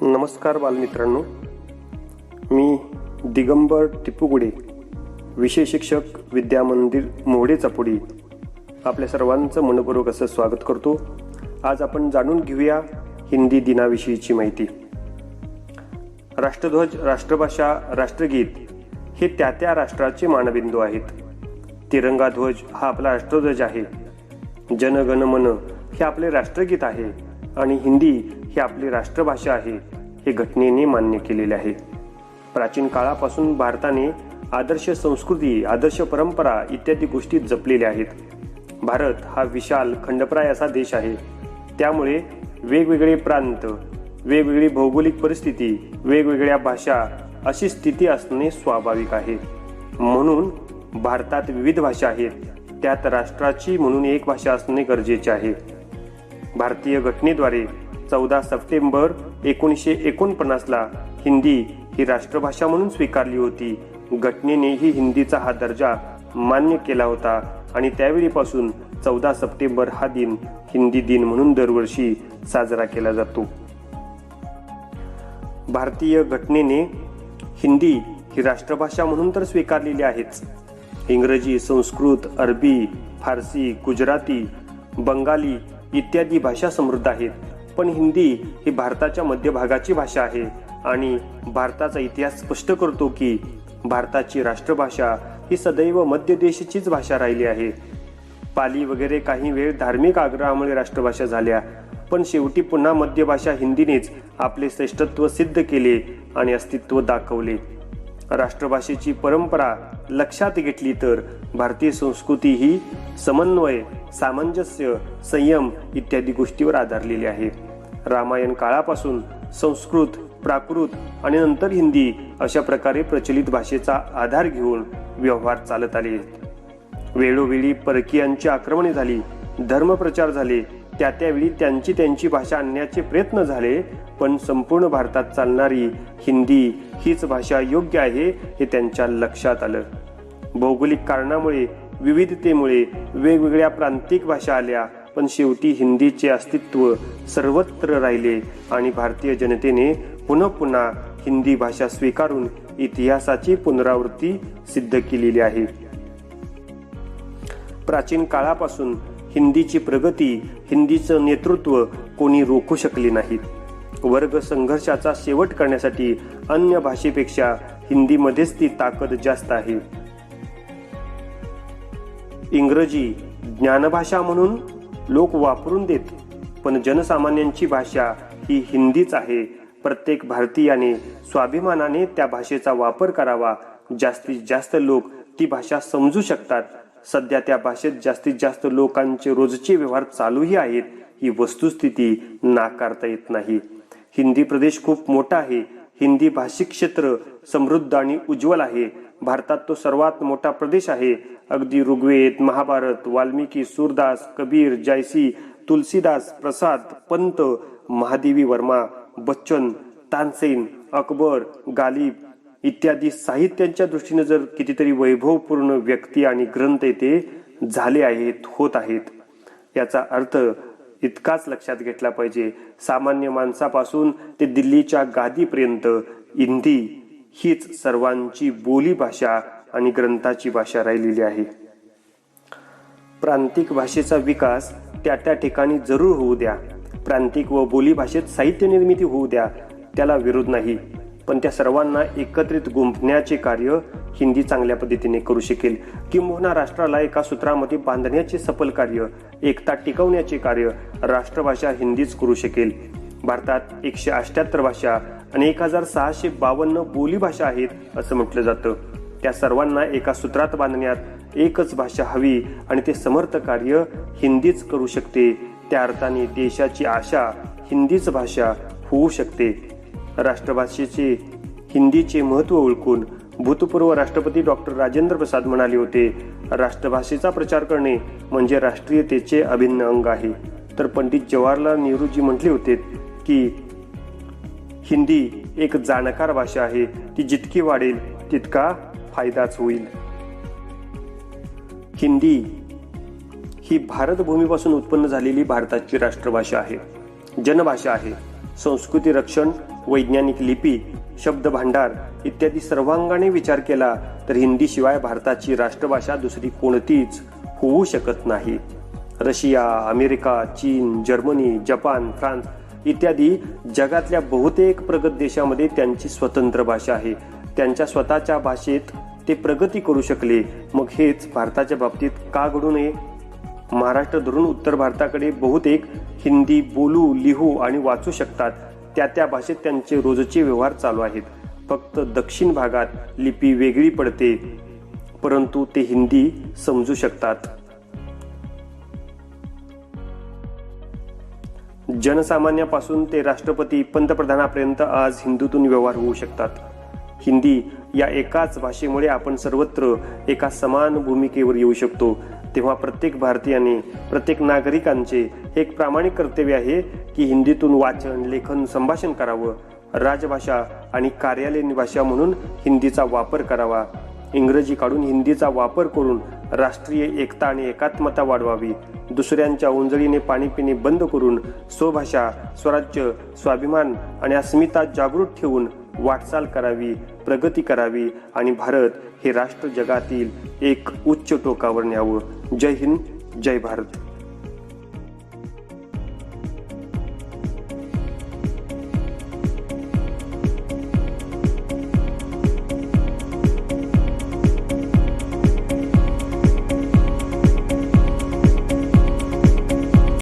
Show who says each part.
Speaker 1: नमस्कार बालमित्रांनो, मी दिगंबर टिपूगुडे, विषय शिक्षक विद्या मंदिर मोहडे चापोडी आपल्या सर्वांचं मनपूर्वक असं स्वागत करतो. आज आपण जाणून घेऊया हिंदी दिनाविषयीची माहिती. राष्ट्रध्वज, राष्ट्रभाषा, राष्ट्रगीत हे त्या त्या राष्ट्राचे मानबिंदू आहेत. तिरंगा ध्वज हा आपला राष्ट्रध्वज आहे. जन गण मन हे आपले राष्ट्रगीत आहे आणि हिंदी ही आपली राष्ट्रभाषा आहे हे घटनेने मान्य केलेले आहे. प्राचीन काळापासून भारताने आदर्श संस्कृती, आदर्श परंपरा इत्यादी गोष्टी जपलेल्या आहेत. भारत हा विशाल खंडप्राय असा देश आहे. त्यामुळे वेगवेगळे प्रांत, वेगवेगळी भौगोलिक परिस्थिती, वेगवेगळ्या भाषा अशी स्थिती असणे स्वाभाविक आहे. म्हणून भारतात विविध भाषा आहेत, त्यात राष्ट्राची म्हणून एक भाषा असणे गरजेचे आहे. भारतीय घटनेद्वारे 14 सप्टेंबर 1949ला हिंदी ही राष्ट्रभाषा म्हणून स्वीकारली होती. घटनेनेही हिंदीचा हा दर्जा मान्य केला होता आणि त्यावेळीपासून 14 सप्टेंबर हा दिन हिंदी दिन म्हणून दरवर्षी साजरा केला जातो. भारतीय घटनेने हिंदी ही राष्ट्रभाषा म्हणून तर स्वीकारलेली आहेच. इंग्रजी, संस्कृत, अरबी, फारसी, गुजराती, बंगाली इत्यादी भाषा समृद्ध आहेत. पण हिंदी ही भारताच्या मध्यभागाची भाषा आहे आणि भारताचा इतिहास स्पष्ट करतो की भारताची राष्ट्रभाषा ही सदैव मध्य देशाचीच भाषा राहिली आहे. पाली वगैरे काही वेळ धार्मिक आग्रहामुळे राष्ट्रभाषा झाल्या, पण शेवटी पुन्हा मध्य भाषा हिंदीनेच आपले श्रेष्ठत्व सिद्ध केले आणि अस्तित्व दाखवले. राष्ट्रभाषेची परंपरा लक्षात घेतली तर भारतीय संस्कृती ही समन्वय, सामंजस्य, संयम इत्यादी गोष्टीवर आधारलेली आहे. रामायण काळापासून संस्कृत, प्राकृत आणि नंतर हिंदी अशा प्रकारे प्रचलित भाषेचा आधार घेऊन व्यवहार चालत आले. वेळोवेळी परकीयांची आक्रमणे झाली, धर्मप्रचार झाले, त्यावेळी त्यांची भाषा आणण्याचे प्रयत्न झाले, पण संपूर्ण भारतात चालणारी हिंदी हीच भाषा योग्य आहे हे त्यांच्या लक्षात आलं. भौगोलिक कारणामुळे, विविधतेमुळे वेगवेगळ्या प्रांतिक भाषा आल्या, पण शेवटी हिंदीचे अस्तित्व सर्वत्र राहिले आणि भारतीय जनतेने पुन्हा पुन्हा हिंदी भाषा स्वीकारून इतिहासाची पुनरावृत्ती सिद्ध केलेली आहे. प्राचीन काळापासून हिंदीची प्रगती, हिंदीचं नेतृत्व कोणी रोखू शकले नाहीत. वर्ग संघर्षाचा शेवट करण्यासाठी अन्य भाषेपेक्षा हिंदीमध्येच ती ताकद जास्त आहे. इंग्रजी ज्ञानभाषा म्हणून लोक वापरून देत, पण जनसामान्यांची भाषा ही हिंदीच आहे. प्रत्येक भारतीयाने स्वाभिमानाने त्या भाषेचा वापर करावा. जास्तीत जास्त लोक ती भाषा समजू शकतात. सध्या त्या भाषेत जास्तीत जास्त लोकांचे रोजचे व्यवहार चालूही आहेत, ही वस्तुस्थिती नाकारता येत नाही. हिंदी प्रदेश खूप मोठा आहे. हिंदी भाषिक क्षेत्र समृद्ध आणि उज्ज्वल आहे. भारतात तो सर्वात मोठा प्रदेश आहे. अगदी ऋग्वेद, महाभारत, वाल्मिकी, सूरदास, कबीर, जायसी, तुलसीदास, प्रसाद, पंत, महादेवी वर्मा, बच्चन, तानसेन, अकबर, गालिब इत्यादी साहित्यांच्या दृष्टीने जर कितीतरी वैभवपूर्ण व्यक्ती आणि ग्रंथ येथे झाले आहेत, होत आहेत. याचा अर्थ इतकाच लक्षात घेतला पाहिजे, सामान्य माणसापासून ते दिल्लीच्या गादीपर्यंत हिंदी हीच सर्वांची बोली भाषा आणि ग्रंथाची भाषा राहिलेली आहे. प्रांतिक भाषेचा विकास त्या त्या ठिकाणी जरूर होऊ द्या. प्रांतिक व बोली भाषेत साहित्य निर्मिती होऊ द्या, त्याला विरोध नाही. पण त्या सर्वांना एकत्रित गुंफण्याचे कार्य हिंदी चांगल्या पद्धतीने करू शकेल. किंबहुना राष्ट्राला एका सूत्रामध्ये बांधण्याचे सफल कार्य, एकता टिकवण्याचे कार्य राष्ट्रभाषा हिंदीच करू शकेल. भारतात 178 भाषा आणि 1652 बोली भाषा आहेत असं म्हटलं जातं. त्या सर्वांना एका सूत्रात बांधण्यात एकच भाषा हवी आणि ते समर्थ कार्य हिंदीच करू शकते. त्या अर्थाने देशाची आशा हिंदीच भाषा होऊ शकते. राष्ट्रभाषेचे हिंदीचे महत्त्व ओळखून भूतपूर्व राष्ट्रपती डॉक्टर राजेंद्र प्रसाद म्हणाले होते, राष्ट्रभाषेचा प्रचार करणे म्हणजे राष्ट्रीयतेचे अभिन्न अंग आहे. तर पंडित जवाहरलाल नेहरूजी म्हटले होते की हिंदी एक जाणकार भाषा आहे, ती जितकी वाढेल तितका फायदाच होईल. हिंदी ही भारतभूमीपासून उत्पन्न झालेली भारताची राष्ट्रभाषा आहे, जनभाषा आहे. संस्कृती रक्षण वैज्ञानिक लिपी, शब्द भांडार इत्यादी सर्वांगाने विचार केला तर हिंदीशिवाय भारताची राष्ट्रभाषा दुसरी कोणतीच होऊ शकत नाही. रशिया, अमेरिका, चीन, जर्मनी, जपान, फ्रान्स इत्यादी जगातल्या बहुतेक प्रगत देशामध्ये त्यांची स्वतंत्र भाषा आहे. त्यांच्या स्वतःच्या भाषेत ते प्रगती करू शकले. मग हेच भारताच्या बाबतीत का घडू नये? महाराष्ट्र धरून उत्तर भारताकडे बहुतेक हिंदी बोलू, लिहू आणि वाचू शकतात. त्या भाषेत त्यांचे रोजचे व्यवहार चालू आहेत. फक्त दक्षिण भागात लिपी वेगळी पडते, परंतु ते हिंदी समजू शकतात. जनसामान्यापासून ते राष्ट्रपती, पंतप्रधानापर्यंत आज हिंदीतून व्यवहार होऊ शकतात. हिंदी या एकाच भाषेमुळे आपण सर्वत्र एका समान भूमिकेवर येऊ शकतो. तेव्हा प्रत्येक भारतीयाने, प्रत्येक नागरिकांचे हे एक प्रामाणिक कर्तव्य आहे की हिंदीतून वाचन, लेखन, संभाषण करावं. राजभाषा आणि कार्यालयीन भाषा म्हणून हिंदीचा वापर करावा. इंग्रजी काढून हिंदीचा वापर करून राष्ट्रीय एकता आणि एकात्मता वाढवावी. दुसऱ्यांच्या उंजळीने पाणी पिणे बंद करून स्वभाषा, स्वराज्य, स्वाभिमान आणि अस्मिता जागृत ठेवून वाटचाल करावी, प्रगती करावी आणि भारत हे राष्ट्र जगातील एक उच्च टोकावर न्यावं. जय हिंद, जय भारत.